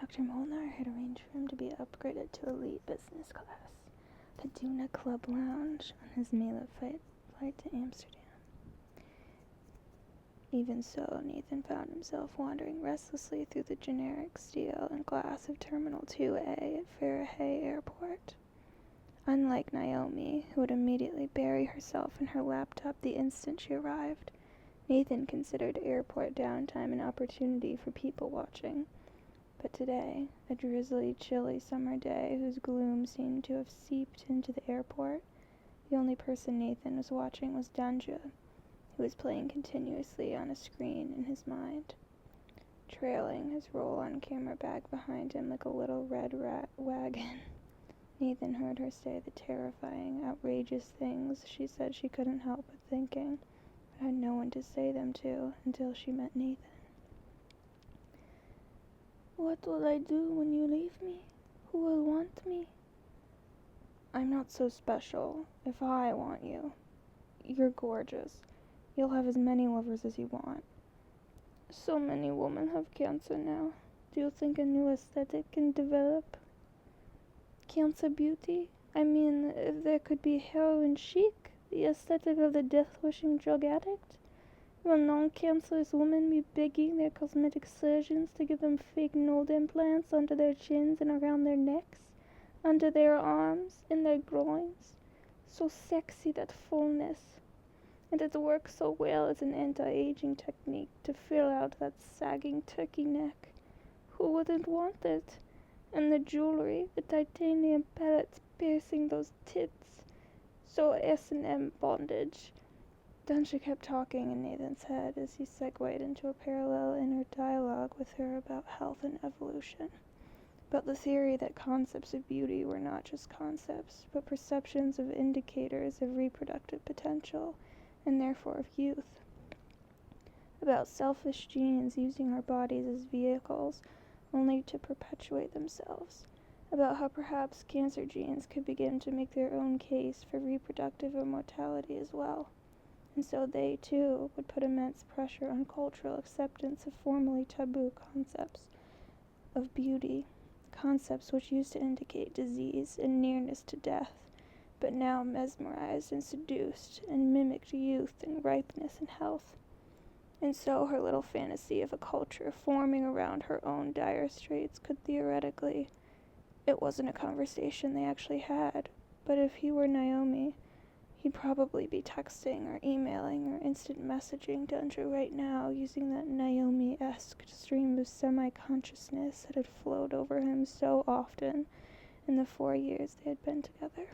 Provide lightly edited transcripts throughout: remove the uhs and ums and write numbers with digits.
Dr. Molnar had arranged for him to be upgraded to elite business class, the Duna Club Lounge, on his Mela flight to Amsterdam. Even so, Nathan found himself wandering restlessly through the generic steel and glass of Terminal 2A at Farahay Airport. Unlike Naomi, who would immediately bury herself in her laptop the instant she arrived, Nathan considered airport downtime an opportunity for people watching. But today, a drizzly, chilly summer day whose gloom seemed to have seeped into the airport, the only person Nathan was watching was Danja, who was playing continuously on a screen in his mind, trailing his roll-on camera bag behind him like a little red wagon. Nathan heard her say the terrifying, outrageous things she said she couldn't help but thinking, but had no one to say them to until she met Nathan. "What will I do when you leave me? Who will want me?" "I'm not so special. If I want you. You're gorgeous. You'll have as many lovers as you want." "So many women have cancer now. Do you think a new aesthetic can develop?" "Cancer beauty? I mean, if there could be heroin chic, the aesthetic of the death-wishing drug addict? Will non-cancerous women be begging their cosmetic surgeons to give them fake node implants under their chins and around their necks, under their arms, in their groins? So sexy, that fullness. And it works so well as an anti-aging technique to fill out that sagging turkey neck. Who wouldn't want it? And the jewelry, the titanium pellets piercing those tits. So S&M bondage." Danja kept talking in Nathan's head as he segued into a parallel inner dialogue with her about health and evolution, about the theory that concepts of beauty were not just concepts, but perceptions of indicators of reproductive potential, and therefore of youth, about selfish genes using our bodies as vehicles only to perpetuate themselves, about how perhaps cancer genes could begin to make their own case for reproductive immortality as well. And so they, too, would put immense pressure on cultural acceptance of formerly taboo concepts of beauty, concepts which used to indicate disease and nearness to death, but now mesmerized and seduced and mimicked youth and ripeness and health. And so her little fantasy of a culture forming around her own dire straits could theoretically— it wasn't a conversation they actually had, but if he were Naomi, he'd probably be texting or emailing or instant messaging Danja right now using that Naomi-esque stream of semi-consciousness that had flowed over him so often in the 4 years they had been together.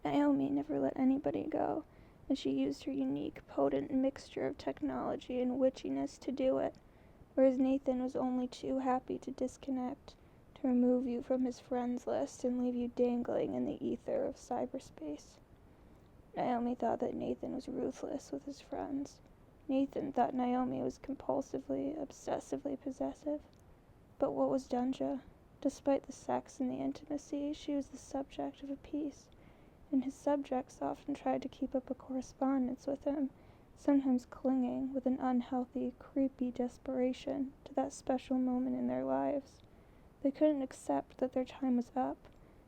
Naomi never let anybody go, and she used her unique, potent mixture of technology and witchiness to do it, whereas Nathan was only too happy to disconnect, to remove you from his friends list and leave you dangling in the ether of cyberspace. Naomi thought that Nathan was ruthless with his friends. Nathan thought Naomi was compulsively, obsessively possessive. But what was Danja? Despite the sex and the intimacy, she was the subject of a piece, and his subjects often tried to keep up a correspondence with him, sometimes clinging with an unhealthy, creepy desperation to that special moment in their lives. They couldn't accept that their time was up,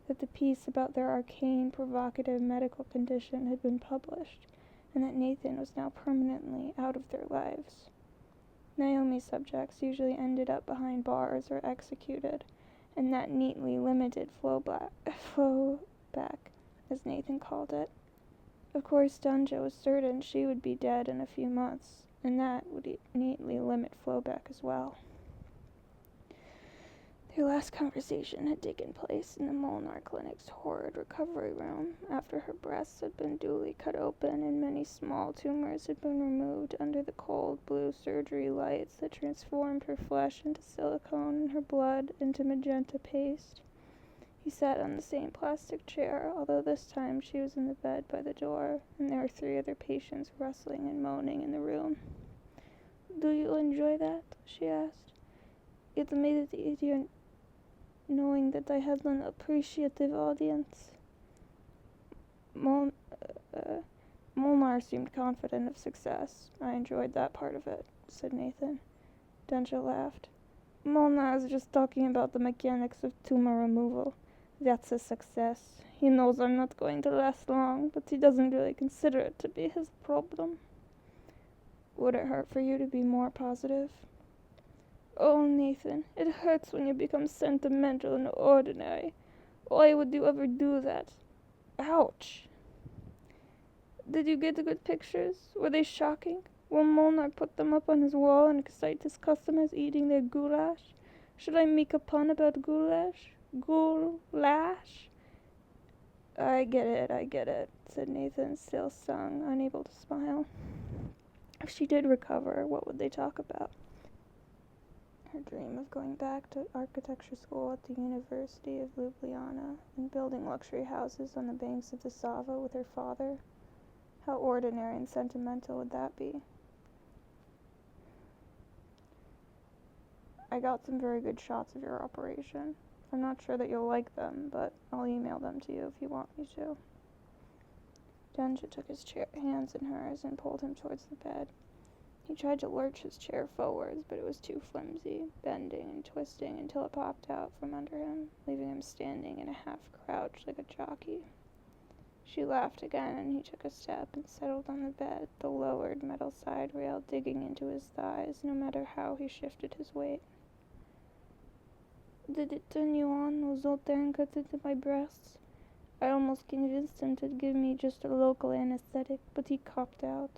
that the piece about their arcane, provocative medical condition had been published, and that Nathan was now permanently out of their lives. Naomi's subjects usually ended up behind bars or executed, and that neatly limited flow back, as Nathan called it. Of course, Danja was certain she would be dead in a few months, and that would neatly limit flowback as well. Their last conversation had taken place in the Molnar Clinic's horrid recovery room, after her breasts had been duly cut open and many small tumors had been removed under the cold blue surgery lights that transformed her flesh into silicone and her blood into magenta paste. He sat on the same plastic chair, although this time she was in the bed by the door, and there were 3 other patients rustling and moaning in the room. "Do you enjoy that?" she asked. "It made it easier knowing that I had an appreciative audience." Molnar seemed confident of success. "I enjoyed that part of it," said Nathan. Danja laughed. Mona is just talking about the mechanics of tumor removal. That's a success. He knows I'm not going to last long, but he doesn't really consider it to be his problem. Would it hurt for you to be more positive? Oh, Nathan, it hurts when you become sentimental and ordinary. Why would you ever do that? Ouch. Did you get the good pictures? Were they shocking? Will Molnar put them up on his wall and excite his customers eating their goulash? Should I make a pun about goulash? Goulash? I get it, said Nathan, still stung, unable to smile. If she did recover, what would they talk about? Her dream of going back to architecture school at the University of Ljubljana and building luxury houses on the banks of the Sava with her father. How ordinary and sentimental would that be? I got some very good shots of your operation. I'm not sure that you'll like them, but I'll email them to you if you want me to. Dunja took his hands in hers and pulled him towards the bed. He tried to lurch his chair forwards, but it was too flimsy, bending and twisting until it popped out from under him, leaving him standing in a half-crouch like a jockey. She laughed again, and he took a step and settled on the bed, the lowered metal side rail digging into his thighs, no matter how he shifted his weight. Did it turn you on, those Zoltan cuts into my breasts? I almost convinced him to give me just a local anesthetic, but he copped out.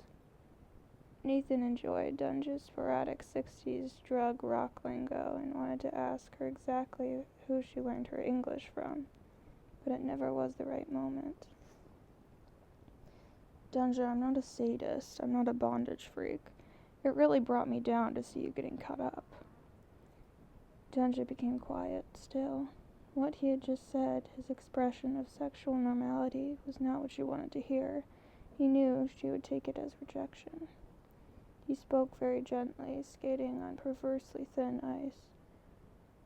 Nathan enjoyed Dunge's sporadic 60s drug rock lingo and wanted to ask her exactly who she learned her English from, but it never was the right moment. Dunja, I'm not a sadist. I'm not a bondage freak. It really brought me down to see you getting cut up. Dunja became quiet, still. What he had just said, his expression of sexual normality, was not what she wanted to hear. He knew she would take it as rejection. He spoke very gently, skating on perversely thin ice.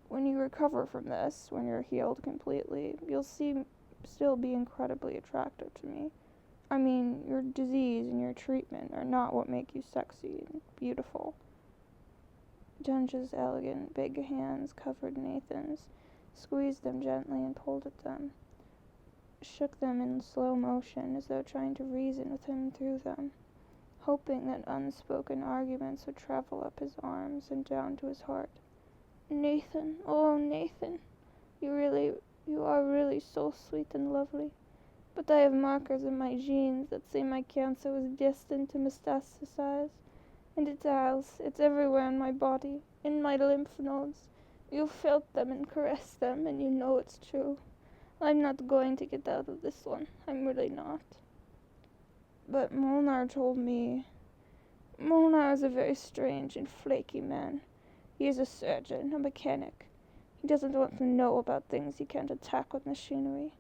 When you recover from this, when you're healed completely, you'll still be incredibly attractive to me. I mean, your disease and your treatment are not what make you sexy and beautiful. Dunge's elegant, big hands covered Nathan's, squeezed them gently and pulled at them, shook them in slow motion as though trying to reason with him through them, hoping that unspoken arguments would travel up his arms and down to his heart. Nathan, oh Nathan, you are really so sweet and lovely. But I have markers in my genes that say my cancer was destined to metastasize. And it's everywhere in my body, in my lymph nodes. You felt them and caressed them, and you know it's true. I'm not going to get out of this one. I'm really not. But Molnar told me. Molnar is a very strange and flaky man. He is a surgeon, a mechanic. He doesn't want to know about things he can't attack with machinery.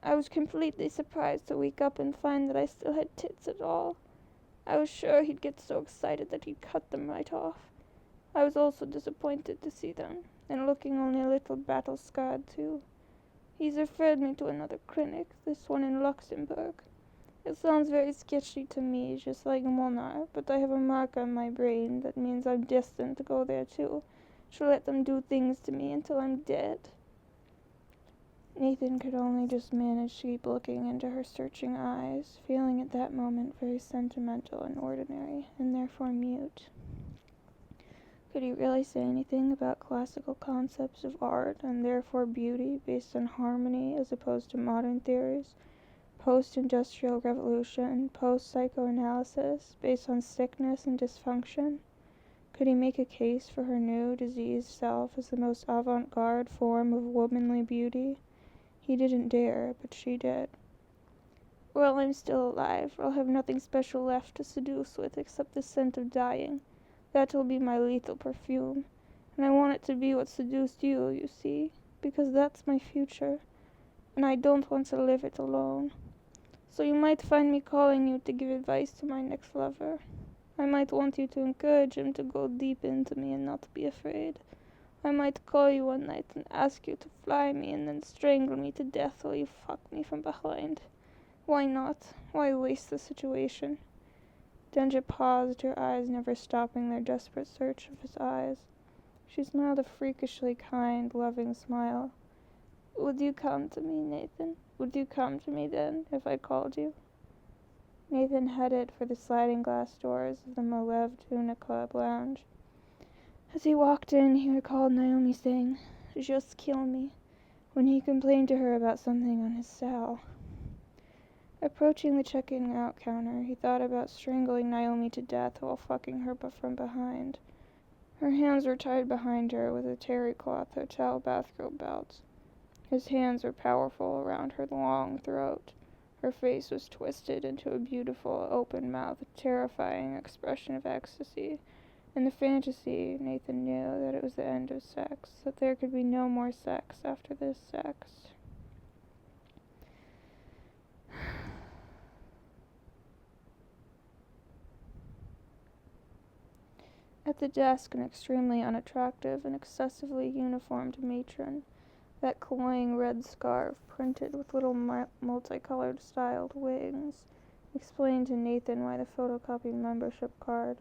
I was completely surprised to wake up and find that I still had tits at all. I was sure he'd get so excited that he'd cut them right off. I was also disappointed to see them, and looking only a little battle-scarred too. He's referred me to another clinic, this one in Luxembourg. It sounds very sketchy to me, just like Molnar, but I have a mark on my brain that means I'm destined to go there too, to let them do things to me until I'm dead. Nathan could only just manage to keep looking into her searching eyes, feeling at that moment very sentimental and ordinary, and therefore mute. Could he really say anything about classical concepts of art, and therefore beauty, based on harmony as opposed to modern theories, post-industrial revolution, post-psychoanalysis, based on sickness and dysfunction? Could he make a case for her new, diseased self as the most avant-garde form of womanly beauty? He didn't dare, but she did. Well, I'm still alive. I'll have nothing special left to seduce with except the scent of dying. That will be my lethal perfume. And I want it to be what seduced you, you see, because that's my future. And I don't want to live it alone. So you might find me calling you to give advice to my next lover. I might want you to encourage him to go deep into me and not be afraid. I might call you one night and ask you to fly me and then strangle me to death while you fuck me from behind. Why not? Why waste the situation? Dunja paused, her eyes never stopping their desperate search of his eyes. She smiled a freakishly kind, loving smile. "Would you come to me, Nathan? Would you come to me then, if I called you?" Nathan headed for the sliding glass doors of the Molev Tuna Club lounge. As he walked in, he recalled Naomi saying, "Just kill me," when he complained to her about something on his cell. Approaching the checking out counter, he thought about strangling Naomi to death while fucking her from behind. Her hands were tied behind her with a terry cloth hotel bathrobe belt. His hands were powerful around her long throat. Her face was twisted into a beautiful, open-mouthed, terrifying expression of ecstasy. In the fantasy, Nathan knew that it was the end of sex, that there could be no more sex after this sex. At the desk, an extremely unattractive and excessively uniformed matron, that cloying red scarf, printed with little multicolored styled wings, explained to Nathan why the photocopied membership card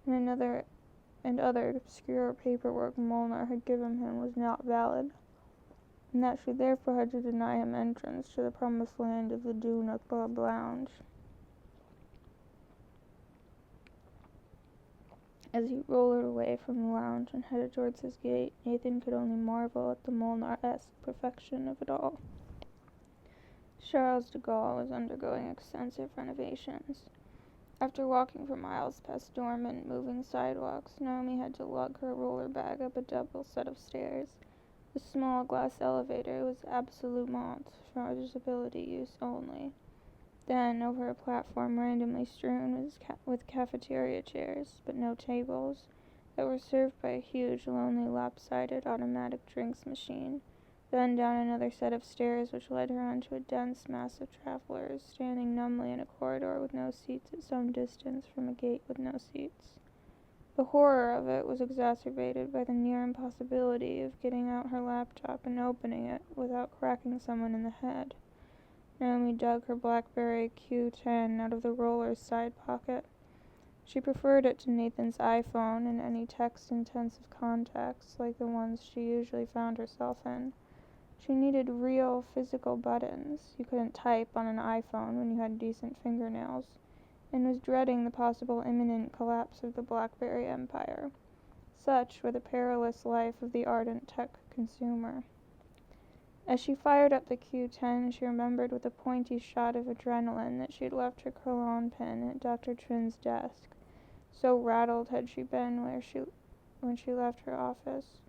and other obscure paperwork Molnar had given him was not valid, and that she therefore had to deny him entrance to the promised land of the Duna Club Lounge. As he rolled away from the lounge and headed towards his gate, Nathan could only marvel at the Molnar-esque perfection of it all. Charles de Gaulle was undergoing extensive renovations. After walking for miles past dormant, moving sidewalks, Naomi had to lug her roller bag up a double set of stairs. The small glass elevator was absolument for disability use only. Then, over a platform randomly strewn with cafeteria chairs, but no tables, that were served by a huge, lonely, lopsided automatic drinks machine. Then down another set of stairs which led her onto a dense mass of travelers, standing numbly in a corridor with no seats at some distance from a gate with no seats. The horror of it was exacerbated by the near impossibility of getting out her laptop and opening it without cracking someone in the head. Naomi dug her BlackBerry Q10 out of the roller's side pocket. She preferred it to Nathan's iPhone and any text-intensive contacts like the ones she usually found herself in. She needed real, physical buttons. You couldn't type on an iPhone when you had decent fingernails, and was dreading the possible imminent collapse of the BlackBerry empire. Such were the perilous life of the ardent tech consumer. As she fired up the Q10, she remembered with a pointy shot of adrenaline that she had left her cologne pen at Dr. Trin's desk. So rattled had she been when she left her office.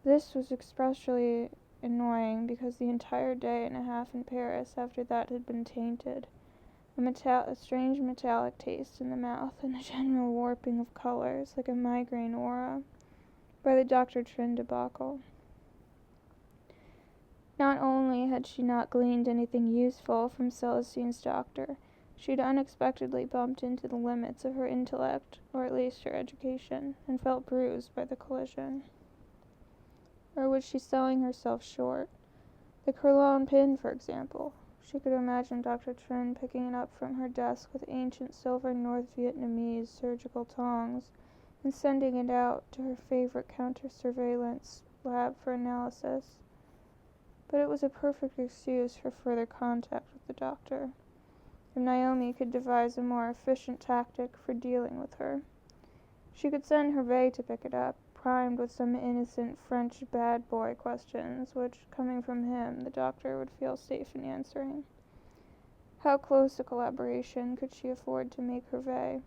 This was especially annoying because the entire day and a half in Paris after that had been tainted. A strange metallic taste in the mouth and a general warping of colors, like a migraine aura, by the Dr. Trin debacle. Not only had she not gleaned anything useful from Celestine's doctor, she had unexpectedly bumped into the limits of her intellect, or at least her education, and felt bruised by the collision. Or was she selling herself short? The Cologne pin, for example. She could imagine Dr. Trin picking it up from her desk with ancient silver North Vietnamese surgical tongs and sending it out to her favorite counter-surveillance lab for analysis. But it was a perfect excuse for further contact with the doctor. If Naomi could devise a more efficient tactic for dealing with her, she could send Hervé to pick it up, primed with some innocent French bad boy questions, which, coming from him, the doctor would feel safe in answering. How close a collaboration could she afford to make Hervé?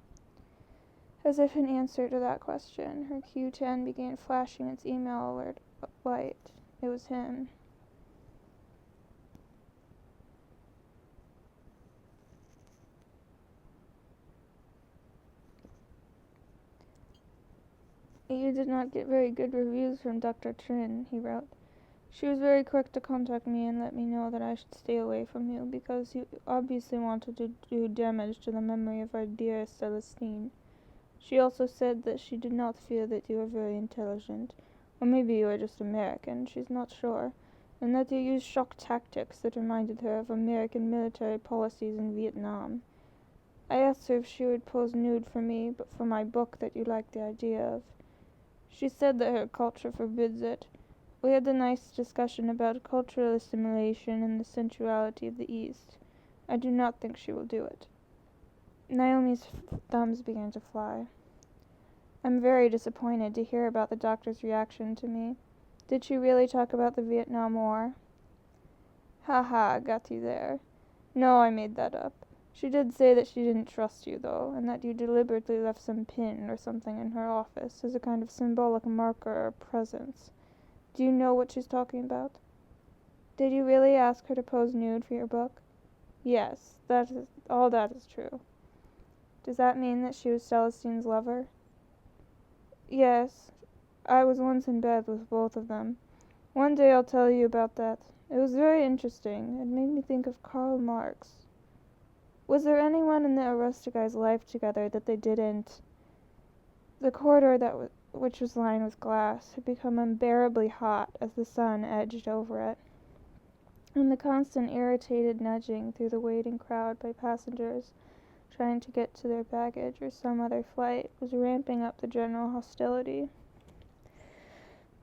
As if in answer to that question, her Q10 began flashing its email alert light. It was him. "You did not get very good reviews from Dr. Trin," he wrote. "She was very quick to contact me and let me know that I should stay away from you, because you obviously wanted to do damage to the memory of our dear Celestine. She also said that she did not feel that you were very intelligent, or maybe you are just American, she's not sure, and that you used shock tactics that reminded her of American military policies in Vietnam. I asked her if she would pose nude for me, but for my book that you liked the idea of. She said that her culture forbids it. We had a nice discussion about cultural assimilation and the sensuality of the East. I do not think she will do it. Naomi's thumbs began to fly. I'm very disappointed to hear about the doctor's reaction to me. Did she really talk about the Vietnam War? Ha ha, got you there. No, I made that up. She did say that she didn't trust you, though, and that you deliberately left some pin or something in her office as a kind of symbolic marker or presence. Do you know what she's talking about? Did you really ask her to pose nude for your book? Yes, all that is true. Does that mean that she was Celestine's lover? Yes, I was once in bed with both of them. One day I'll tell you about that. It was very interesting. It made me think of Karl Marx. Was there anyone in the arrested guy's life together that they didn't? The corridor which was lined with glass had become unbearably hot as the sun edged over it, and the constant irritated nudging through the waiting crowd by passengers trying to get to their baggage or some other flight was ramping up the general hostility.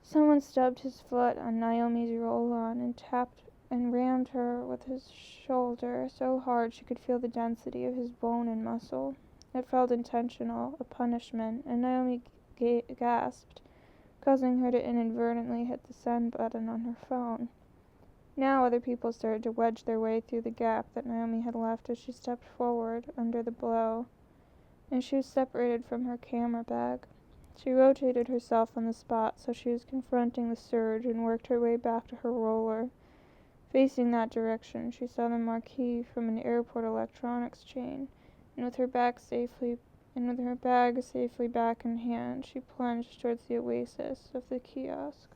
Someone stubbed his foot on Naomi's roll-on and tapped and rammed her with his shoulder so hard she could feel the density of his bone and muscle. It felt intentional, a punishment, and Naomi gasped, causing her to inadvertently hit the send button on her phone. Now other people started to wedge their way through the gap that Naomi had left as she stepped forward under the blow, and she was separated from her camera bag. She rotated herself on the spot so she was confronting the surge and worked her way back to her roller. Facing that direction, she saw the marquee from an airport electronics chain, and with her bag safely back in hand, she plunged towards the oasis of the kiosk.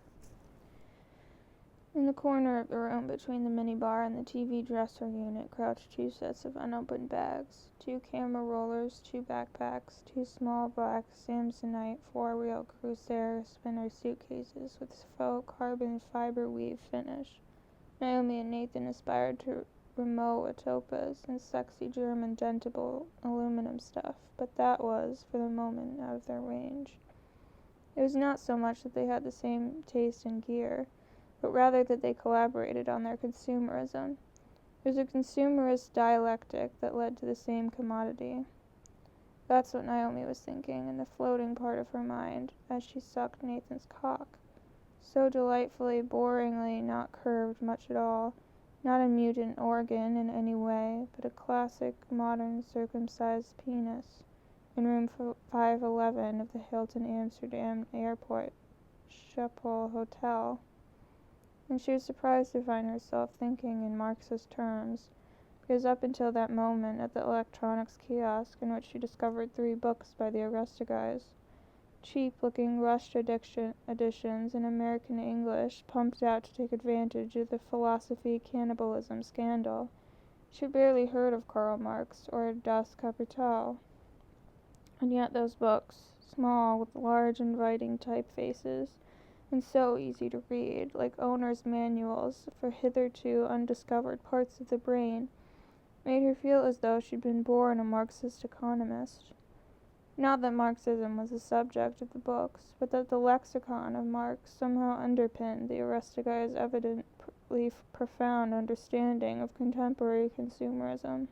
In the corner of the room between the minibar and the TV dresser unit crouched 2 sets of unopened bags, 2 camera rollers, 2 backpacks, 2 small black Samsonite 4-wheel Crusair spinner suitcases with faux carbon fiber weave finish. Naomi and Nathan aspired to remote atopas and sexy German dentable aluminum stuff, but that was, for the moment, out of their range. It was not so much that they had the same taste in gear, but rather that they collaborated on their consumerism. It was a consumerist dialectic that led to the same commodity. That's what Naomi was thinking in the floating part of her mind as she sucked Nathan's cock. So delightfully, boringly not curved much at all, not a mutant organ in any way, but a classic, modern, circumcised penis, in room 511 of the Hilton Amsterdam Airport Schiphol Hotel. And she was surprised to find herself thinking in Marxist terms, because up until that moment at the electronics kiosk in which she discovered 3 books by the Arrestigais, cheap-looking rushed editions in American English pumped out to take advantage of the philosophy cannibalism scandal, she had barely heard of Karl Marx or Das Kapital. And yet those books, small with large inviting typefaces, and so easy to read, like owner's manuals for hitherto undiscovered parts of the brain, made her feel as though she'd been born a Marxist economist. Not that Marxism was the subject of the books, but that the lexicon of Marx somehow underpinned the Arrestigai's evidently profound understanding of contemporary consumerism,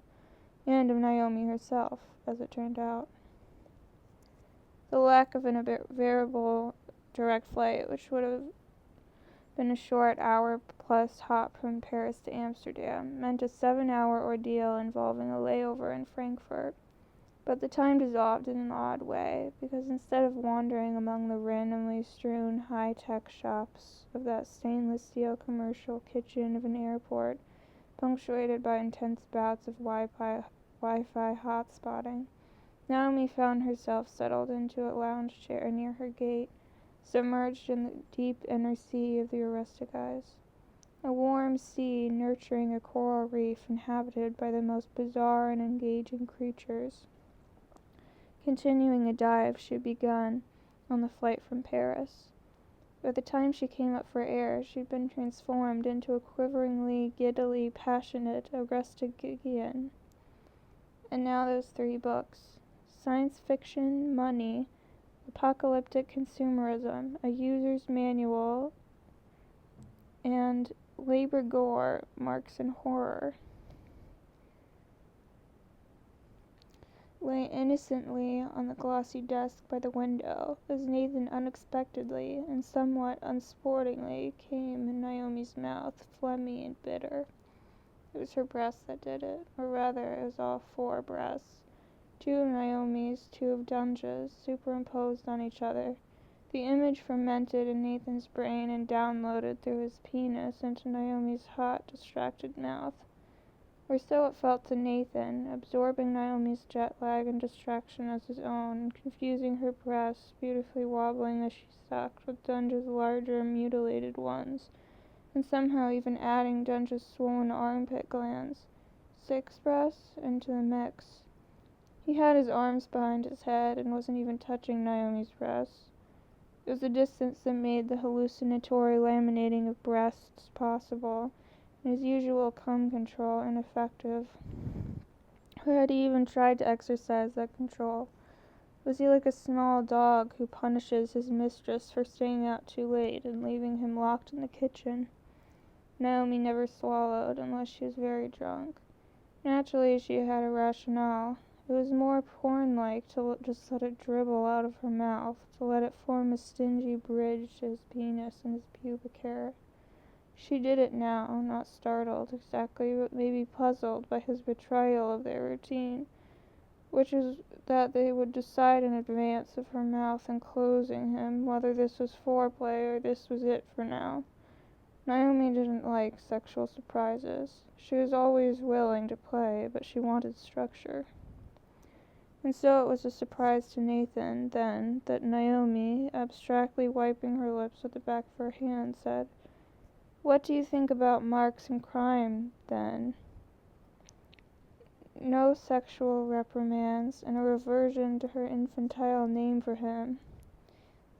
and of Naomi herself, as it turned out. The lack of a variable direct flight, which would have been a short hour-plus hop from Paris to Amsterdam, meant a 7-hour ordeal involving a layover in Frankfurt. But the time dissolved in an odd way, because instead of wandering among the randomly strewn high-tech shops of that stainless steel commercial kitchen of an airport, punctuated by intense bouts of Wi-Fi hotspotting, Naomi found herself settled into a lounge chair near her gate, submerged in the deep inner sea of the Arrestigais. A warm sea nurturing a coral reef inhabited by the most bizarre and engaging creatures. Continuing a dive she had begun on the flight from Paris. By the time she came up for air, she'd been transformed into a quiveringly, giddily passionate Arrestigian. And now those 3 books. Science fiction, money, apocalyptic consumerism, a user's manual, and labor gore, Marx and horror. Lay innocently on the glossy desk by the window as Nathan unexpectedly and somewhat unsportingly came in Naomi's mouth, phlegmy and bitter. It was her breasts that did it, or rather it was all 4 breasts. 2 of Naomi's, 2 of Dunge's, superimposed on each other. The image fermented in Nathan's brain and downloaded through his penis into Naomi's hot, distracted mouth. Or so it felt to Nathan, absorbing Naomi's jet lag and distraction as his own, and confusing her breasts, beautifully wobbling as she sucked, with Dunge's larger, mutilated ones, and somehow even adding Dunge's swollen armpit glands, 6 breasts, into the mix. He had his arms behind his head and wasn't even touching Naomi's breasts. It was a distance that made the hallucinatory laminating of breasts possible, and his usual cum control ineffective. Or had he even tried to exercise that control? Was he like a small dog who punishes his mistress for staying out too late and leaving him locked in the kitchen? Naomi never swallowed unless she was very drunk. Naturally, she had a rationale. It was more porn-like to just let it dribble out of her mouth, to let it form a stingy bridge to his penis and his pubic hair. She did it now, not startled exactly, but maybe puzzled by his betrayal of their routine, which is that they would decide in advance of her mouth enclosing him whether this was foreplay or this was it for now. Naomi didn't like sexual surprises. She was always willing to play, but she wanted structure. And so it was a surprise to Nathan, then, that Naomi, abstractly wiping her lips with the back of her hand, said, "What do you think about Marx and crime, then?" No sexual reprimands, and a reversion to her infantile name for him,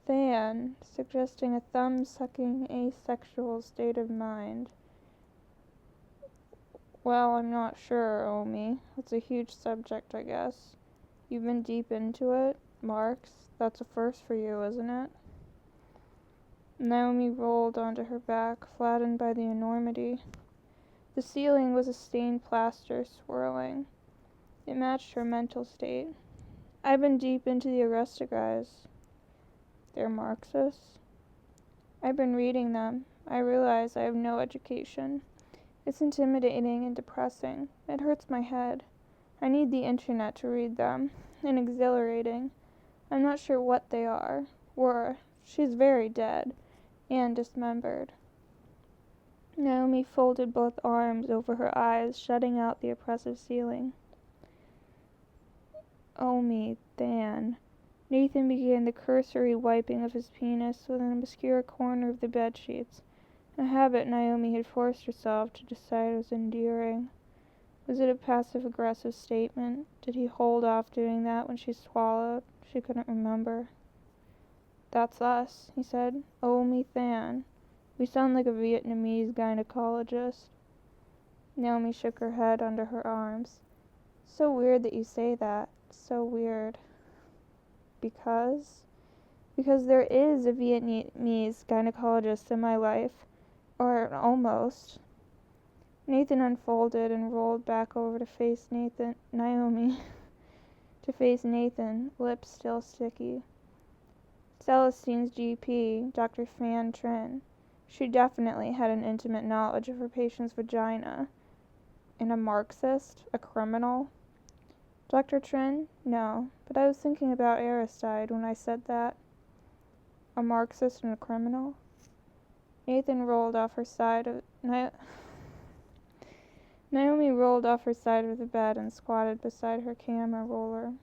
Than, suggesting a thumb-sucking, asexual state of mind. "Well, I'm not sure, Omi. It's a huge subject, I guess. You've been deep into it? Marx? That's a first for you, isn't it?" Naomi rolled onto her back, flattened by the enormity. The ceiling was a stained plaster swirling. It matched her mental state. "I've been deep into the Arresta guys." "They're Marxists?" "I've been reading them. I realize I have no education. It's intimidating and depressing. It hurts my head. I need the internet to read them. And exhilarating. I'm not sure what they are. Were. She's very dead. And dismembered." Naomi folded both arms over her eyes, shutting out the oppressive ceiling. "Omi, Than." Nathan began the cursory wiping of his penis with an obscure corner of the bedsheets, a habit Naomi had forced herself to decide was endearing. Was it a passive-aggressive statement? Did he hold off doing that when she swallowed? She couldn't remember. "That's us," he said. "Omi Than. We sound like a Vietnamese gynecologist." Naomi shook her head under her arms. "So weird that you say that. So weird." Because there is a Vietnamese gynecologist in my life. Or almost. Nathan unfolded and rolled back over to face Naomi. To face Nathan, lips still sticky. Celestine's GP, Dr. Fan Trin. She definitely had an intimate knowledge of her patient's vagina. And a Marxist? A criminal? "Dr. Trin? No, but I was thinking about Aristide when I said that." "A Marxist and a criminal?" Nathan rolled off her side of Naomi rolled off her side of the bed and squatted beside her camera roller.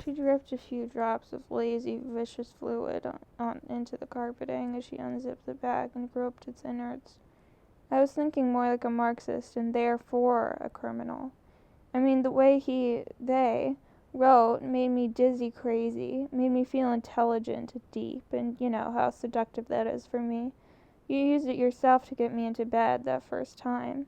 She dripped a few drops of lazy, vicious fluid on into the carpeting as she unzipped the bag and groped its innards. "I was thinking more like a Marxist and therefore a criminal. I mean, the way they wrote made me dizzy crazy, made me feel intelligent, deep, and you know how seductive that is for me. You used it yourself to get me into bed that first time.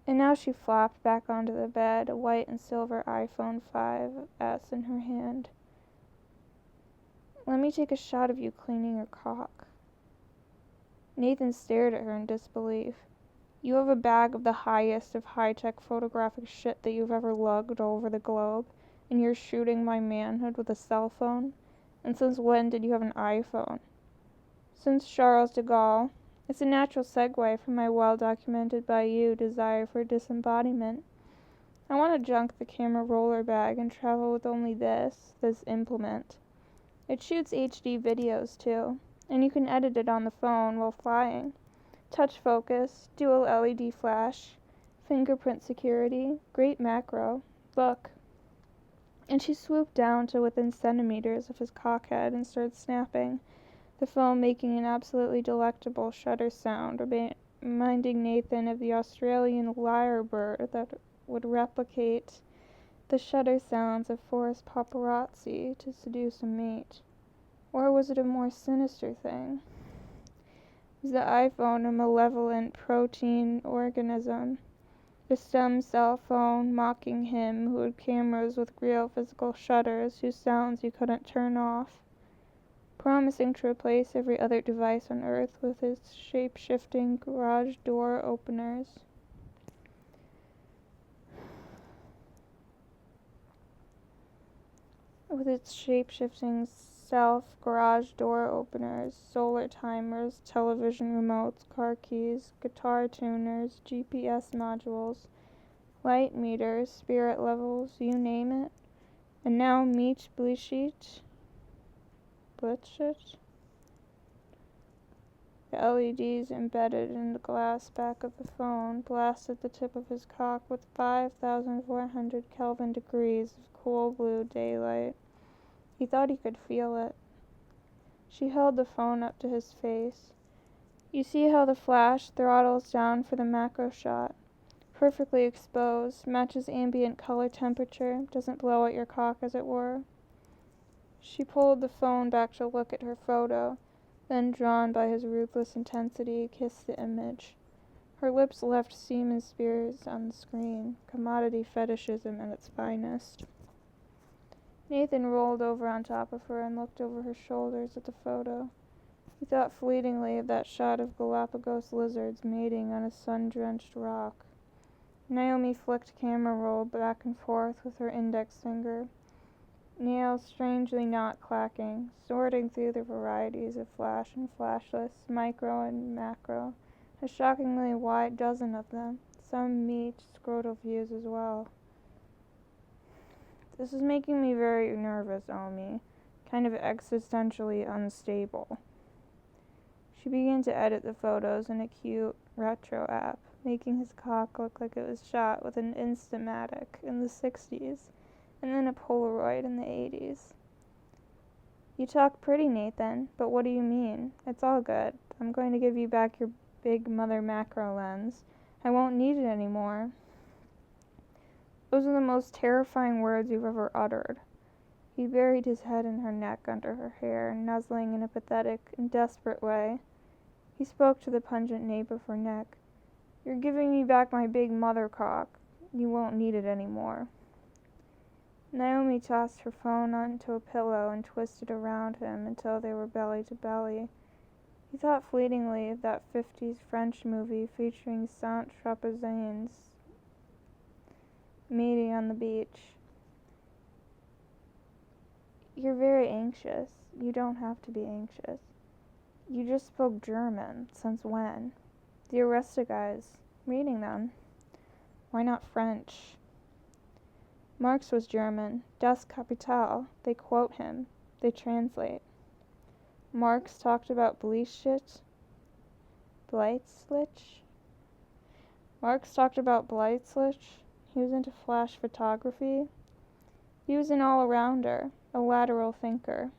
And now she flopped back onto the bed, a white and silver iPhone 5S in her hand. Let me take a shot of you cleaning your cock. Nathan stared at her in disbelief. You have a bag of the highest of high-tech photographic shit that you've ever lugged over the globe, and you're shooting my manhood with a cell phone? And since when did you have an iPhone? Since Charles de Gaulle. It's a natural segue from my well-documented by you desire for disembodiment. I want to junk the camera roller bag and travel with only this implement. It shoots HD videos too, and you can edit it on the phone while flying. Touch focus, dual LED flash, fingerprint security, great macro. Look. And she swooped down to within centimeters of his cockhead and started snapping, the phone making an absolutely delectable shutter sound, reminding Nathan of the Australian lyrebird that would replicate the shutter sounds of forest paparazzi to seduce a mate. Or was it a more sinister thing? Was the iPhone a malevolent protein organism? The stem cell phone mocking him who had cameras with real physical shutters whose sounds you couldn't turn off, promising to replace every other device on Earth with its shape-shifting garage door openers. With its shape-shifting garage door openers, solar timers, television remotes, car keys, guitar tuners, GPS modules, light meters, spirit levels, you name it. And now meet Blitzschicht. The LEDs embedded in the glass back of the phone blasted the tip of his cock with 5,400 Kelvin degrees of cool blue daylight. He thought he could feel it. She held the phone up to his face. You see how the flash throttles down for the macro shot? Perfectly exposed, matches ambient color temperature, doesn't blow at your cock as it were. She pulled the phone back to look at her photo, then, drawn by his ruthless intensity, kissed the image. Her lips left semen spears on the screen, commodity fetishism at its finest. Nathan rolled over on top of her and looked over her shoulders at the photo. He thought fleetingly of that shot of Galapagos lizards mating on a sun-drenched rock. Naomi flicked camera roll back and forth with her index finger, nails strangely not clacking, sorting through the varieties of flash and flashless, micro and macro, a shockingly wide dozen of them, some meat scrotal views as well. This is making me very nervous, Omi, kind of existentially unstable. She began to edit the photos in a cute retro app, making his cock look like it was shot with an Instamatic in the 60s, and then a Polaroid in the 80s. You talk pretty, Nathan, but what do you mean? It's all good. I'm going to give you back your big mother macro lens. I won't need it anymore. Those are the most terrifying words you've ever uttered. He buried his head in her neck under her hair, nuzzling in a pathetic and desperate way. He spoke to the pungent nape of her neck. You're giving me back my big mother cock. You won't need it anymore. Naomi tossed her phone onto a pillow and twisted around him until they were belly to belly. He thought fleetingly of that 50s French movie featuring Saint-Tropezans mating on the beach. You're very anxious. You don't have to be anxious. You just spoke German. Since when? The Arista guys. Reading them. Why not French? Marx was German. Das Kapital. They quote him. They translate. Marx talked about Blitzschicht. Marx talked about Blitzschicht. He was into flash photography. He was an all-arounder, a lateral thinker.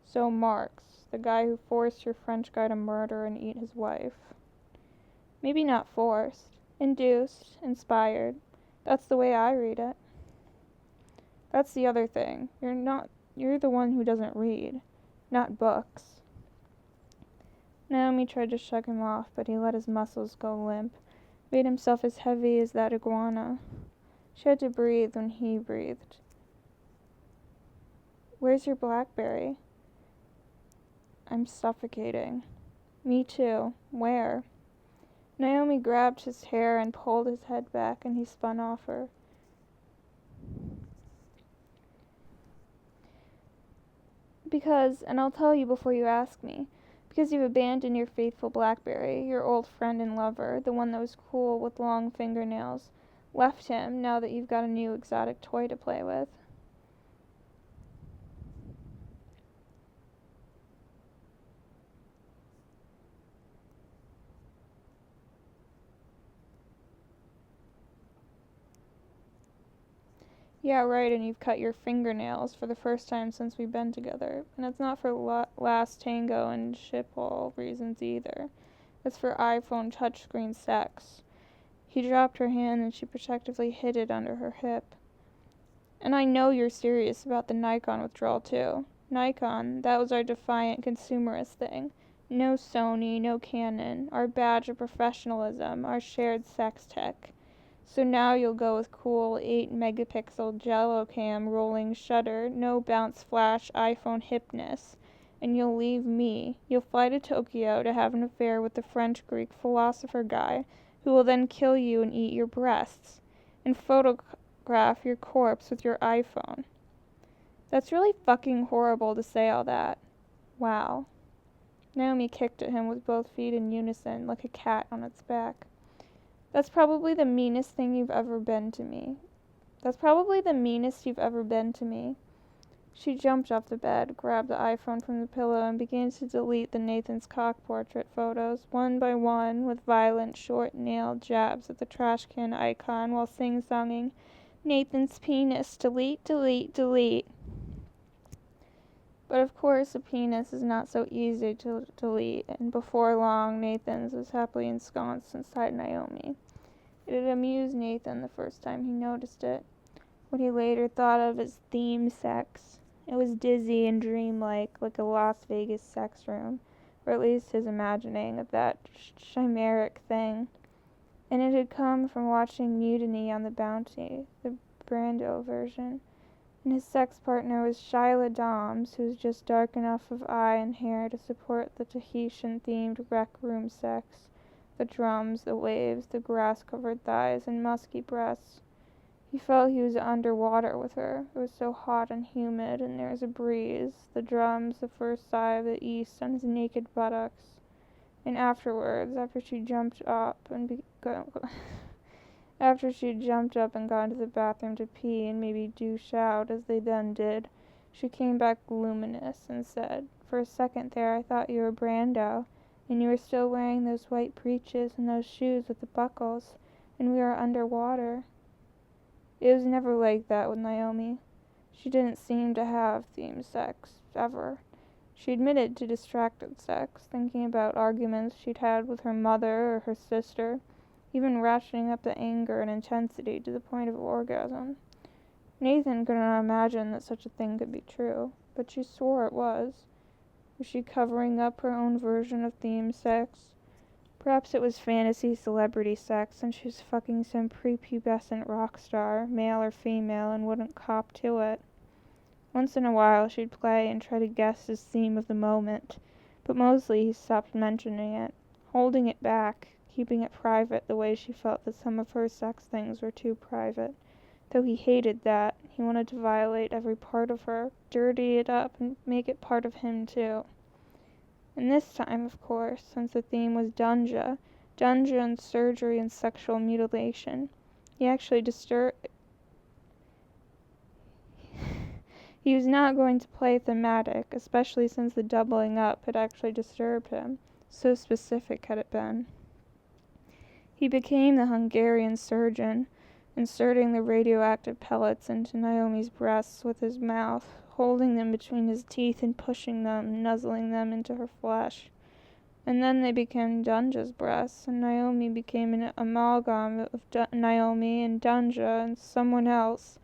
So Marx, the guy who forced your French guy to murder and eat his wife. Maybe not forced, induced, inspired. That's the way I read it. That's the other thing. You're the one who doesn't read, not books. Naomi tried to shake him off, but he let his muscles go limp, made himself as heavy as that iguana. She had to breathe when he breathed. Where's your BlackBerry? I'm suffocating. Me too. Where? Naomi grabbed his hair and pulled his head back, and he spun off her. Because, and I'll tell you before you ask me, because you've abandoned your faithful BlackBerry, your old friend and lover, the one that was cool with long fingernails, left him now that you've got a new exotic toy to play with. Yeah, right, and you've cut your fingernails for the first time since we've been together. And it's not for last tango and Schiphol reasons either. It's for iPhone touchscreen sex. He dropped her hand and she protectively hid it under her hip. And I know you're serious about the Nikon withdrawal too. Nikon, that was our defiant consumerist thing. No Sony, no Canon, our badge of professionalism, our shared sex tech. So now you'll go with cool 8-megapixel Jello cam rolling shutter, no bounce flash iPhone hipness. And you'll leave me. You'll fly to Tokyo to have an affair with the French-Greek philosopher guy, who will then kill you and eat your breasts, and photograph your corpse with your iPhone. That's really fucking horrible to say all that. Wow. Naomi kicked at him with both feet in unison, like a cat on its back. That's probably the meanest thing you've ever been to me. That's probably the meanest you've ever been to me. She jumped off the bed, grabbed the iPhone from the pillow, and began to delete the Nathan's cock portrait photos, one by one, with violent, short-nailed jabs at the trash can icon while sing-songing, "Nathan's penis, delete, delete, delete." But of course a penis is not so easy to delete, and before long Nathan's was happily ensconced inside Naomi. It had amused Nathan the first time he noticed it, what he later thought of as theme sex. It was dizzy and dreamlike, like a Las Vegas sex room, or at least his imagining of that chimeric thing. And it had come from watching Mutiny on the Bounty, the Brando version. And his sex partner was Shyla Doms, who was just dark enough of eye and hair to support the Tahitian-themed rec room sex. The drums, the waves, the grass-covered thighs, and musky breasts. He felt he was underwater with her. It was so hot and humid, and there was a breeze, the drums, the first sigh of the east on his naked buttocks. And afterwards, after she jumped up and gone to the bathroom to pee and maybe douche out, as they then did, she came back luminous and said, "For a second there I thought you were Brando, and you were still wearing those white breeches and those shoes with the buckles, and we were underwater." It was never like that with Naomi. She didn't seem to have theme sex, ever. She admitted to distracted sex, thinking about arguments she'd had with her mother or her sister, even ratcheting up the anger and intensity to the point of orgasm. Nathan could not imagine that such a thing could be true, but she swore it was. Was she covering up her own version of theme sex? Perhaps it was fantasy celebrity sex, and she was fucking some prepubescent rock star, male or female, and wouldn't cop to it. Once in a while she'd play and try to guess his theme of the moment, but mostly he stopped mentioning it, holding it back, keeping it private the way she felt that some of her sex things were too private. Though he hated that, he wanted to violate every part of her, dirty it up, and make it part of him too. And this time, of course, since the theme was Dunja and surgery and sexual mutilation, he actually he was not going to play thematic, especially since the doubling up had actually disturbed him, so specific had it been. He became the Hungarian surgeon, inserting the radioactive pellets into Naomi's breasts with his mouth, holding them between his teeth and pushing them, nuzzling them into her flesh. And then they became Dunja's breasts, and Naomi became an amalgam of Naomi and Dunja and someone else,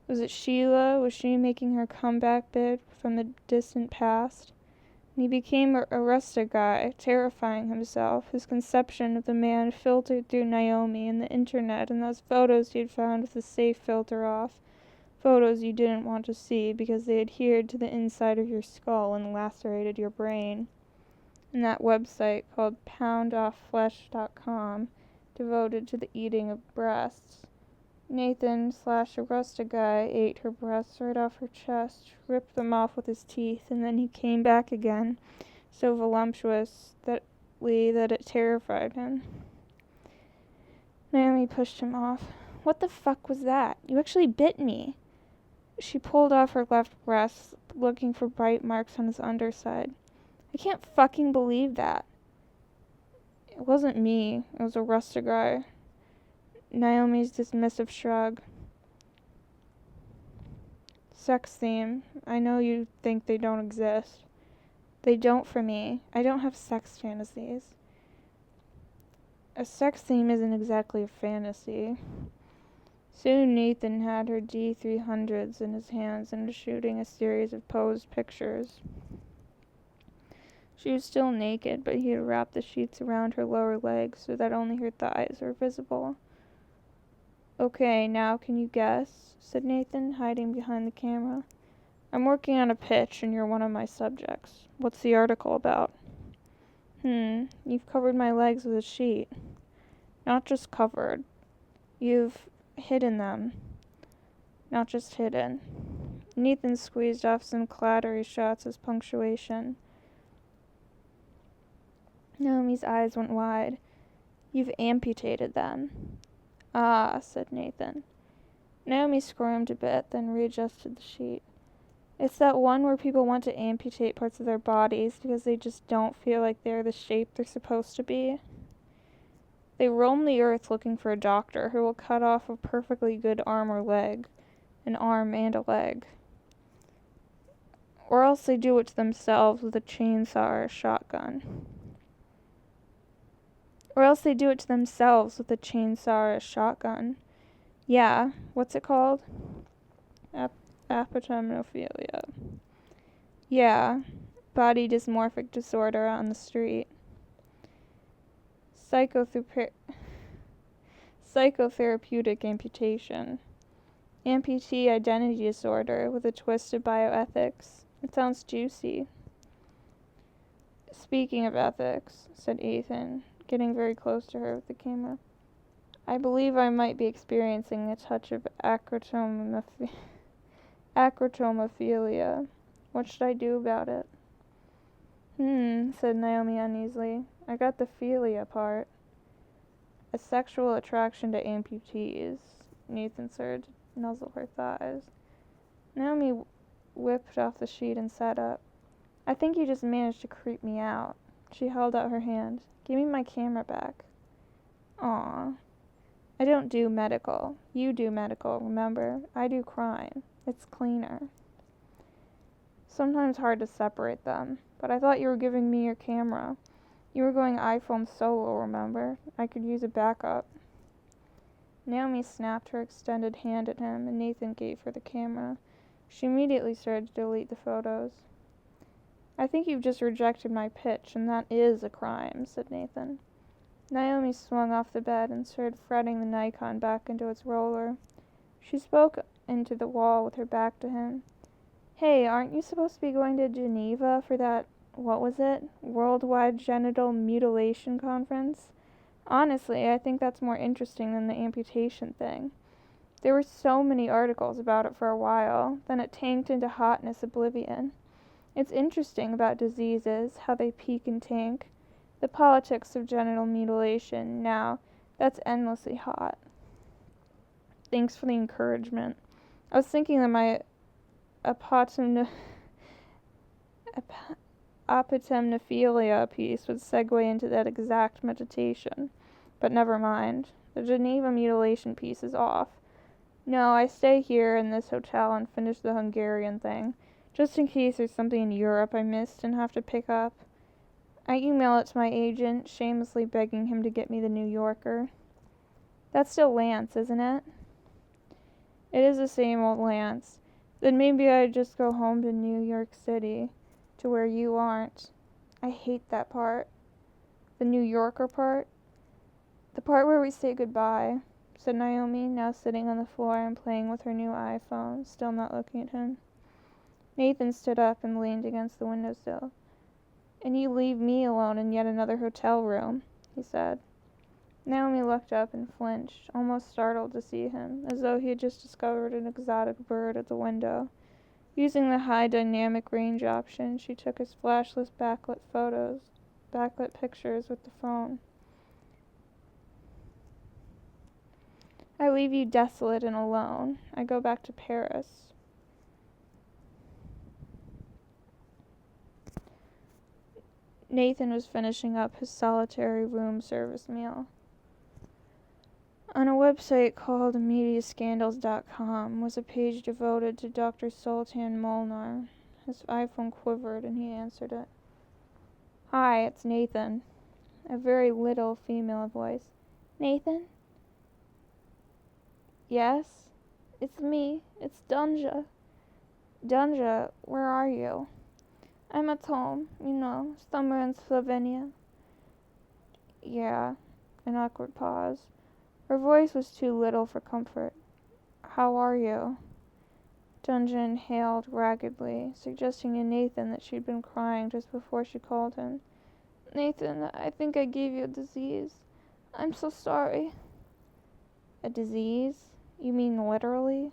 Was it Sheila? Was she making her comeback bid from the distant past? And he became a rustic guy, terrifying himself, his conception of the man filtered through Naomi and the internet and those photos he had found with the safe filter off. Photos you didn't want to see because they adhered to the inside of your skull and lacerated your brain. And that website called poundofflesh.com, devoted to the eating of breasts. Nathan / a rustic guy ate her breasts right off her chest, ripped them off with his teeth, and then he came back again, so voluptuously that it terrified him. Naomi pushed him off. What the fuck was that? You actually bit me. She pulled off her left breast, looking for bite marks on his underside. I can't fucking believe that. It wasn't me. It was a rustic guy. Naomi's dismissive shrug. Sex theme. I know you think they don't exist. They don't for me. I don't have sex fantasies. A sex theme isn't exactly a fantasy. Soon Nathan had her D300s in his hands and was shooting a series of posed pictures. She was still naked, but he had wrapped the sheets around her lower legs so that only her thighs were visible. Okay, now can you guess? Said Nathan, hiding behind the camera. I'm working on a pitch and you're one of my subjects. What's the article about? You've covered my legs with a sheet. Not just covered. You've hidden them. Not just hidden. Nathan squeezed off some clattery shots as punctuation. Naomi's eyes went wide. You've amputated them. Ah, said Nathan. Naomi squirmed a bit, then readjusted the sheet. It's that one where people want to amputate parts of their bodies because they just don't feel like they're the shape they're supposed to be. They roam the earth looking for a doctor who will cut off a perfectly good arm or leg, an arm and a leg. Or else they do it to themselves with a chainsaw or a shotgun. Yeah, what's it called? Apotemnophilia. Yeah, body dysmorphic disorder on the street. Psychotherapeutic amputation. Amputee identity disorder with a twist of bioethics. It sounds juicy. Speaking of ethics, said Ethan, getting very close to her with the camera. I believe I might be experiencing a touch of acrotomophilia. What should I do about it? Said Naomi uneasily. I got the philia part. A sexual attraction to amputees. Nathan started to nuzzle her thighs. Naomi whipped off the sheet and sat up. I think you just managed to creep me out. She held out her hand. Give me my camera back. Aw. I don't do medical. You do medical, remember? I do crime. It's cleaner. Sometimes hard to separate them, but I thought you were giving me your camera. You were going iPhone solo, remember? I could use a backup. Naomi snapped her extended hand at him, and Nathan gave her the camera. She immediately started to delete the photos. I think you've just rejected my pitch, and that is a crime, said Nathan. Naomi swung off the bed and started fretting the Nikon back into its roller. She spoke into the wall with her back to him. Hey, aren't you supposed to be going to Geneva for that, what was it, Worldwide Genital Mutilation Conference? Honestly, I think that's more interesting than the amputation thing. There were so many articles about it for a while, then it tanked into hotness oblivion. It's interesting about diseases, how they peak and tank. The politics of genital mutilation, now, that's endlessly hot. Thanks for the encouragement. I was thinking that my apotemnophilia piece would segue into that exact meditation. But never mind. The Geneva mutilation piece is off. No, I stay here in this hotel and finish the Hungarian thing, just in case there's something in Europe I missed and have to pick up. I email it to my agent, shamelessly begging him to get me the New Yorker. That's still Lance, isn't it? It is the same old Lance. Then maybe I'd just go home to New York City, to where you aren't. I hate that part. The New Yorker part. The part where we say goodbye, said Naomi, now sitting on the floor and playing with her new iPhone, still not looking at him. Nathan stood up and leaned against the windowsill. And you leave me alone in yet another hotel room, he said. Naomi looked up and flinched, almost startled to see him, as though he had just discovered an exotic bird at the window. Using the high dynamic range option, she took his flashless backlit pictures with the phone. I leave you desolate and alone. I go back to Paris. Nathan was finishing up his solitary room service meal. On a website called MediaScandals.com was a page devoted to Dr. Sultan Molnar. His iPhone quivered and he answered it. Hi, it's Nathan. A very little female voice. Nathan? Yes? It's me. It's Dunja. Dunja, where are you? I'm at home, somewhere in Slovenia. Yeah, an awkward pause. Her voice was too little for comfort. How are you? Dunja inhaled raggedly, suggesting to Nathan that she'd been crying just before she called him. Nathan, I think I gave you a disease. I'm so sorry. A disease? You mean literally?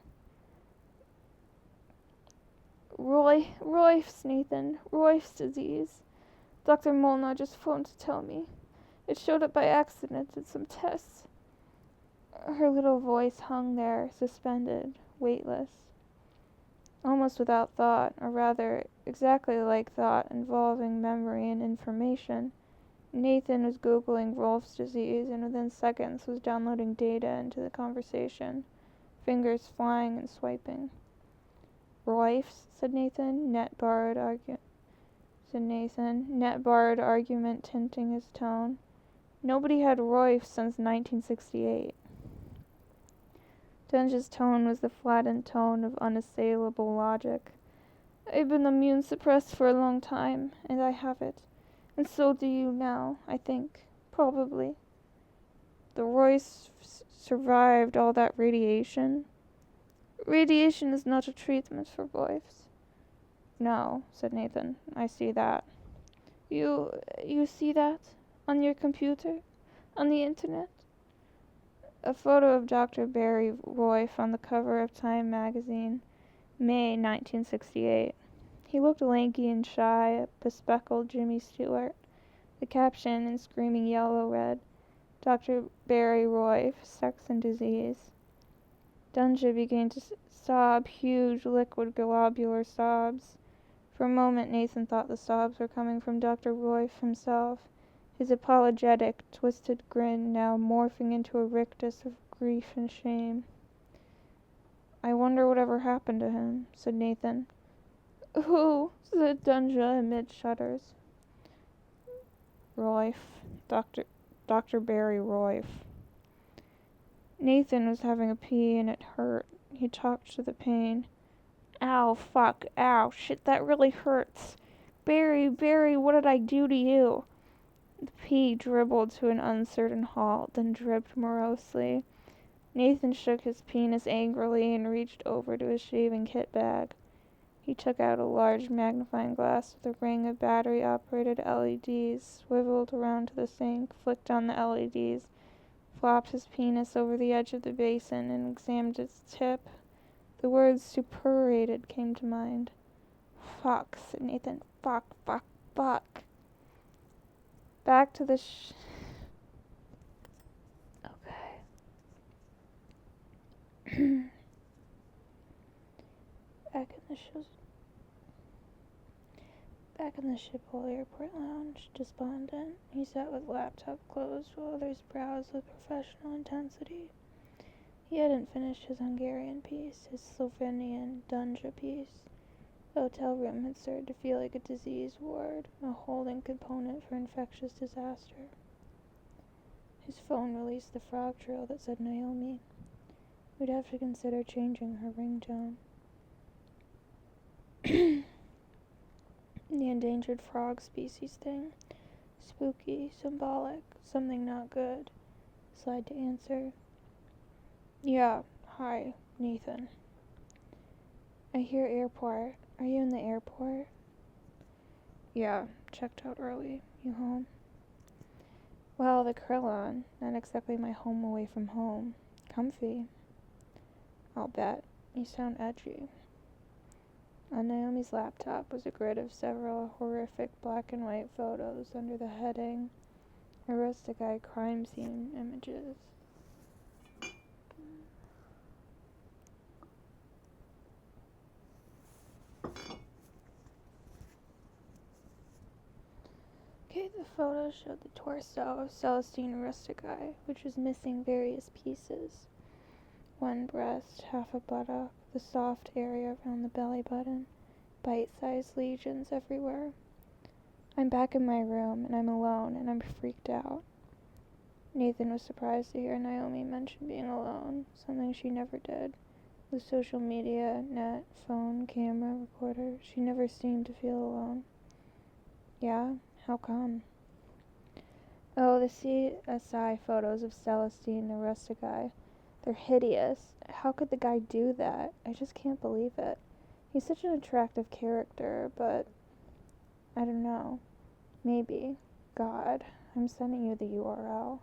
Roif's, Nathan. Roif's disease. Dr. Molnar just phoned to tell me. It showed up by accident in some tests. Her little voice hung there, suspended, weightless. Almost without thought, or rather, exactly like thought involving memory and information, Nathan was Googling Rolf's disease and within seconds was downloading data into the conversation, fingers flying and swiping. Roif's, said Nathan, net borrowed argument tinting his tone. Nobody had Roif since 1968. Dunge's tone was the flattened tone of unassailable logic. I've been immune suppressed for a long time, and I have it. And so do you now, I think. Probably. The Royce survived all that radiation. Radiation is not a treatment for Roif's. No, said Nathan. I see that. You see that? On your computer? On the internet? A photo of Dr. Barry Roif on the cover of Time magazine, May 1968. He looked lanky and shy, a bespectacled Jimmy Stewart. The caption in screaming yellow read, Dr. Barry Roif, Sex and Disease. Dunja began to sob huge, liquid, globular sobs. For a moment Nathan thought the sobs were coming from Dr. Roif himself, his apologetic, twisted grin now morphing into a rictus of grief and shame. I wonder whatever happened to him, said Nathan. Who? Said Dunja amid shudders. Roif. Dr. Barry Roif. Nathan was having a pee and it hurt. He talked to the pain. Ow, fuck, ow, shit, that really hurts. Barry, what did I do to you? The pee dribbled to an uncertain halt, then dripped morosely. Nathan shook his penis angrily and reached over to his shaving kit bag. He took out a large magnifying glass with a ring of battery-operated LEDs, swiveled around to the sink, flicked on the LEDs, flopped his penis over the edge of the basin, and examined its tip. The words suppurated came to mind. Fuck, said Nathan. Fuck. Back to the Okay. Back in the Schiphol airport lounge, despondent, he sat with laptop closed while others browsed with professional intensity. He hadn't finished his Hungarian piece, his Slovenian Dunja piece. The hotel room had started to feel like a disease ward, a holding component for infectious disaster. His phone released the frog trail that said Naomi. We'd have to consider changing her ringtone. The endangered frog species thing. Spooky, symbolic, something not good. Slide to answer. Yeah, hi, Nathan. I hear airport. Are you in the airport? Yeah, checked out early. You home? Well, the Krillon. Not exactly my home away from home. Comfy. I'll bet. You sound edgy. On Naomi's laptop was a grid of several horrific black and white photos under the heading Arrested Crime Scene Images. Okay, the photo showed the torso of Celestine Rustici, which was missing various pieces. One breast, half a buttock, the soft area around the belly button, bite-sized lesions everywhere. I'm back in my room, and I'm alone, and I'm freaked out. Nathan was surprised to hear Naomi mention being alone, something she never did. With social media, net, phone, camera, recorder, she never seemed to feel alone. Yeah? How come? Oh, the CSI photos of Celestine Rustici. They're hideous. How could the guy do that? I just can't believe it. He's such an attractive character, but I don't know. Maybe. God, I'm sending you the URL.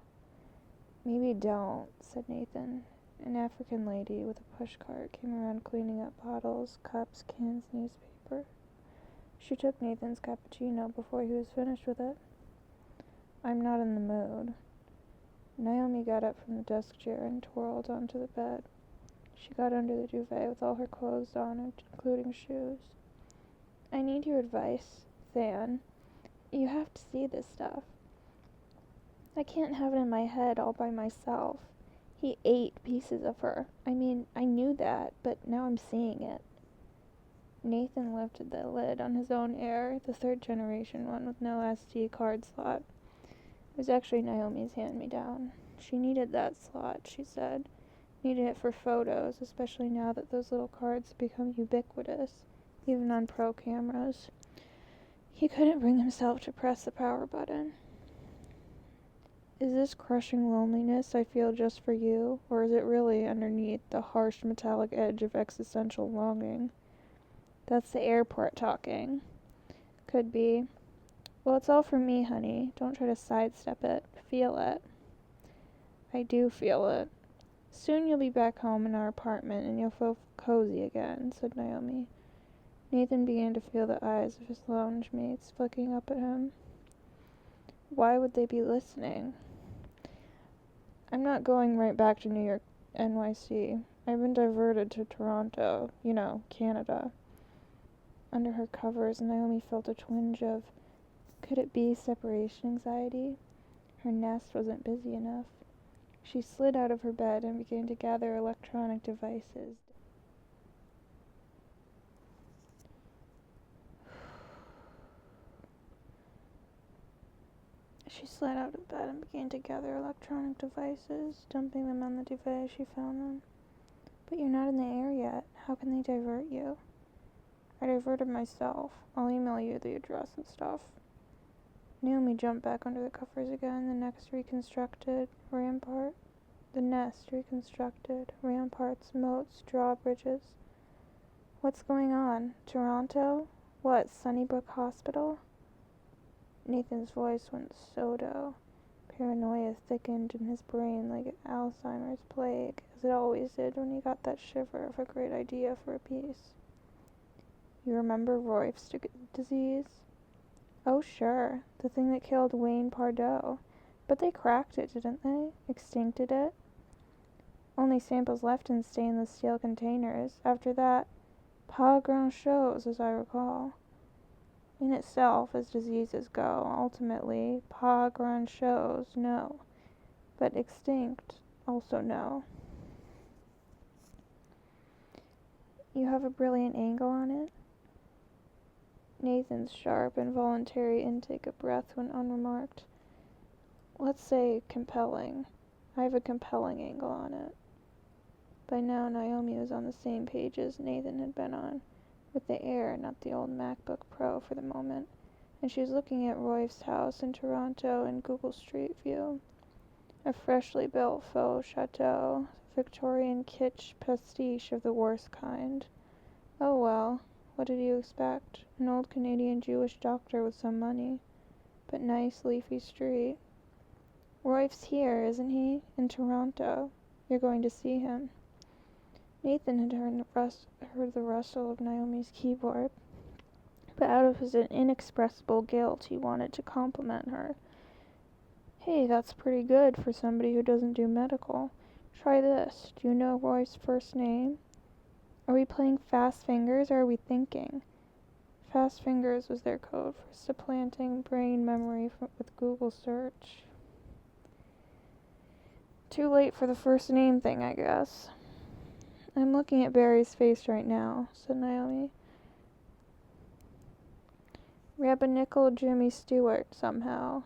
Maybe don't, said Nathan. An African lady with a pushcart came around cleaning up bottles, cups, cans, newspaper. She took Nathan's cappuccino before he was finished with it. I'm not in the mood. Naomi got up from the desk chair and twirled onto the bed. She got under the duvet with all her clothes on, including shoes. I need your advice, Than. You have to see this stuff. I can't have it in my head all by myself. He ate pieces of her. I mean, I knew that, but now I'm seeing it. Nathan lifted the lid on his own Air, the third-generation one with no SD card slot. It was actually Naomi's hand-me-down. She needed that slot, she said. Needed it for photos, especially now that those little cards have become ubiquitous, even on pro cameras. He couldn't bring himself to press the power button. Is this crushing loneliness I feel just for you, or is it really underneath the harsh metallic edge of existential longing? That's the airport talking. Could be. Well, it's all for me, honey. Don't try to sidestep it. Feel it. I do feel it. Soon you'll be back home in our apartment and you'll feel cozy again, said Naomi. Nathan began to feel the eyes of his lounge mates flicking up at him. Why would they be listening? I'm not going right back to New York, NYC. I've been diverted to Toronto, Canada. Under her covers, Naomi felt a twinge of, could it be separation anxiety? Her nest wasn't busy enough. She slid out of her bed and began to gather electronic devices. Dumping them on the duvet as she found them. But you're not in the air yet. How can they divert you? I diverted myself. I'll email you the address and stuff. Naomi jumped back under the covers again. The nest reconstructed, ramparts, moats, drawbridges. What's going on? Toronto? What, Sunnybrook Hospital? Nathan's voice went sodo. Paranoia thickened in his brain like Alzheimer's plague, as it always did when he got that shiver of a great idea for a piece. You remember Roif's disease? Oh, sure. The thing that killed Wayne Pardoe. But they cracked it, didn't they? Extincted it? Only samples left in stainless steel containers. After that, pas grand-chose, as I recall. In itself, as diseases go, ultimately, pas grand-chose, no. But extinct, also no. You have a brilliant angle on it? Nathan's sharp, involuntary intake of breath went unremarked. Let's say compelling. I have a compelling angle on it. By now, Naomi was on the same page as Nathan had been on, with the Air, not the old MacBook Pro for the moment, and she was looking at Roy's house in Toronto in Google Street View. A freshly built faux chateau, Victorian kitsch pastiche of the worst kind. Oh well, what did you expect? An old Canadian Jewish doctor with some money. But nice, leafy street. Roy's here, isn't he? In Toronto. You're going to see him. Nathan had heard the rustle of Naomi's keyboard, but out of his inexpressible guilt he wanted to compliment her. Hey, that's pretty good for somebody who doesn't do medical. Try this. Do you know Roy's first name? Are we playing Fast Fingers or are we thinking? Fast Fingers was their code for supplanting brain memory with Google search. Too late for the first name thing, I guess. I'm looking at Barry's face right now, said Naomi. Rabbinical Jimmy Stewart, somehow.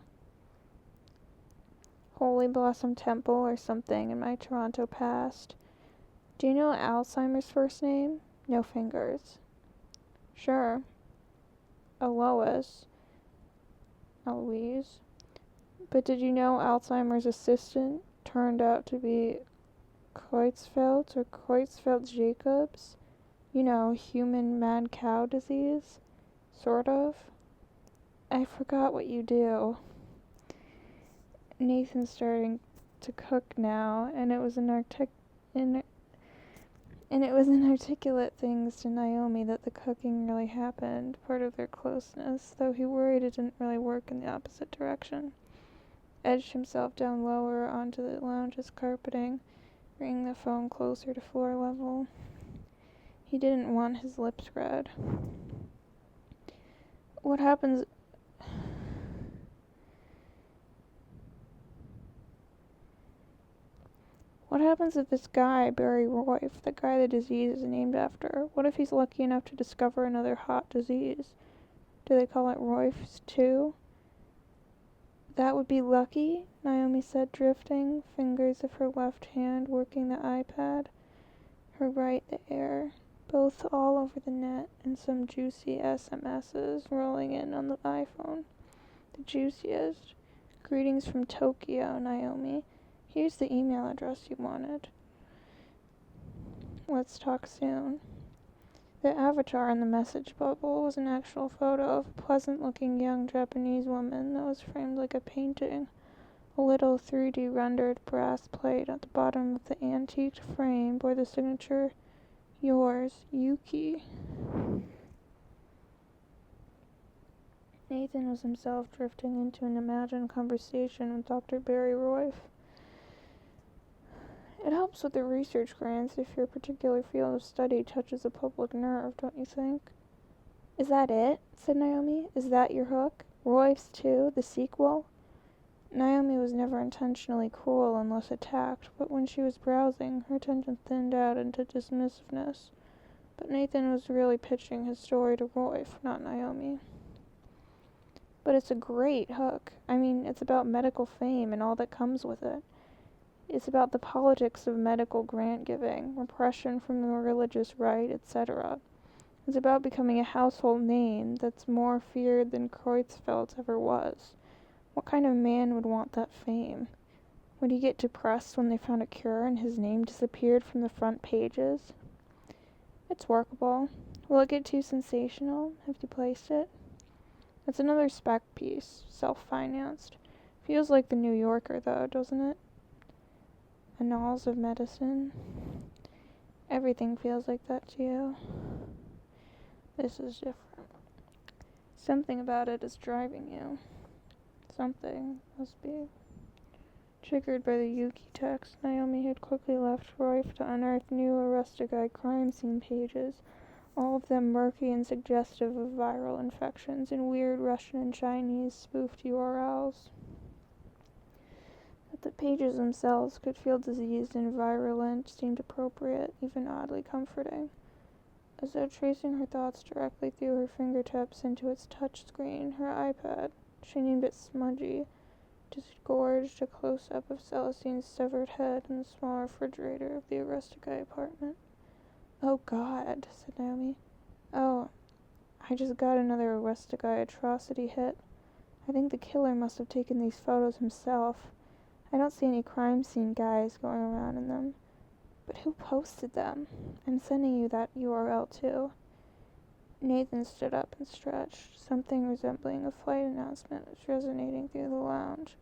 Holy Blossom Temple or something in my Toronto past. Do you know Alzheimer's first name? No fingers. Sure. Eloise. But did you know Alzheimer's assistant turned out to be Creutzfeldt or Creutzfeldt-Jacobs? You know, human mad cow disease? Sort of. I forgot what you do. Nathan's starting to cook now, and it was inarticulate things to Naomi that the cooking really happened, part of their closeness, though he worried it didn't really work in the opposite direction. Edged himself down lower onto the lounge's carpeting, bringing the phone closer to floor level. He didn't want his lips read. What happens if this guy, Barry Royf, the guy the disease is named after, what if he's lucky enough to discover another hot disease? Do they call it Royf's too? That would be lucky, Naomi said, drifting, fingers of her left hand working the iPad, her right the Air, both all over the net, and some juicy SMSs rolling in on the iPhone. The juiciest. Greetings from Tokyo, Naomi. Here's the email address you wanted. Let's talk soon. The avatar in the message bubble was an actual photo of a pleasant-looking young Japanese woman that was framed like a painting. A little 3D rendered brass plate at the bottom of the antiqued frame bore the signature, Yours, Yuki. Nathan was himself drifting into an imagined conversation with Dr. Barry Royf. It helps with the research grants if your particular field of study touches a public nerve, don't you think? Is that it? Said Naomi. Is that your hook? Royf's too? The sequel? Naomi was never intentionally cruel unless attacked, but when she was browsing, her attention thinned out into dismissiveness. But Nathan was really pitching his story to Royf, not Naomi. But it's a great hook. I mean, it's about medical fame and all that comes with it. It's about the politics of medical grant giving, repression from the religious right, etc. It's about becoming a household name that's more feared than Creutzfeldt ever was. What kind of man would want that fame? Would he get depressed when they found a cure and his name disappeared from the front pages? It's workable. Will it get too sensational? Have you placed it? It's another spec piece, self-financed. Feels like the New Yorker, though, doesn't it? Annals of Medicine. Everything feels like that to you. This is different. Something about it is driving you. Something must be. Triggered by the Yuki text, Naomi had quickly left Royf to unearth new Arrest-A-Guy crime scene pages, all of them murky and suggestive of viral infections and weird Russian and Chinese spoofed URLs. That the pages themselves could feel diseased and virulent seemed appropriate, even oddly comforting. As though tracing her thoughts directly through her fingertips into its touch screen, her iPad, she named it Smudgy, disgorged a close-up of Celestine's severed head in the small refrigerator of the arrested guy apartment. "Oh God," said Naomi. "Oh, I just got another arrested guy atrocity hit. I think the killer must have taken these photos himself. I don't see any crime scene guys going around in them. But who posted them? I'm sending you that URL too." Nathan stood up and stretched. Something resembling a flight announcement was resonating through the lounge.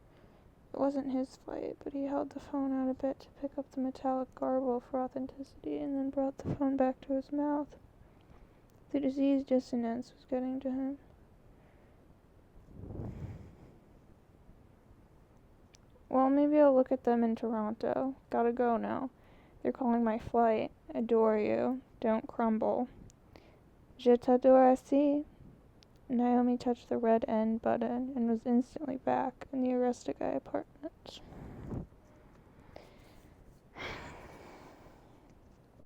It wasn't his flight, but he held the phone out a bit to pick up the metallic garble for authenticity and then brought the phone back to his mouth. The diseased dissonance was getting to him. "Well, maybe I'll look at them in Toronto. Gotta go now. They're calling my flight. Adore you. Don't crumble." "Je t'adore aussi." Naomi touched the red end button and was instantly back in the arrested guy apartment.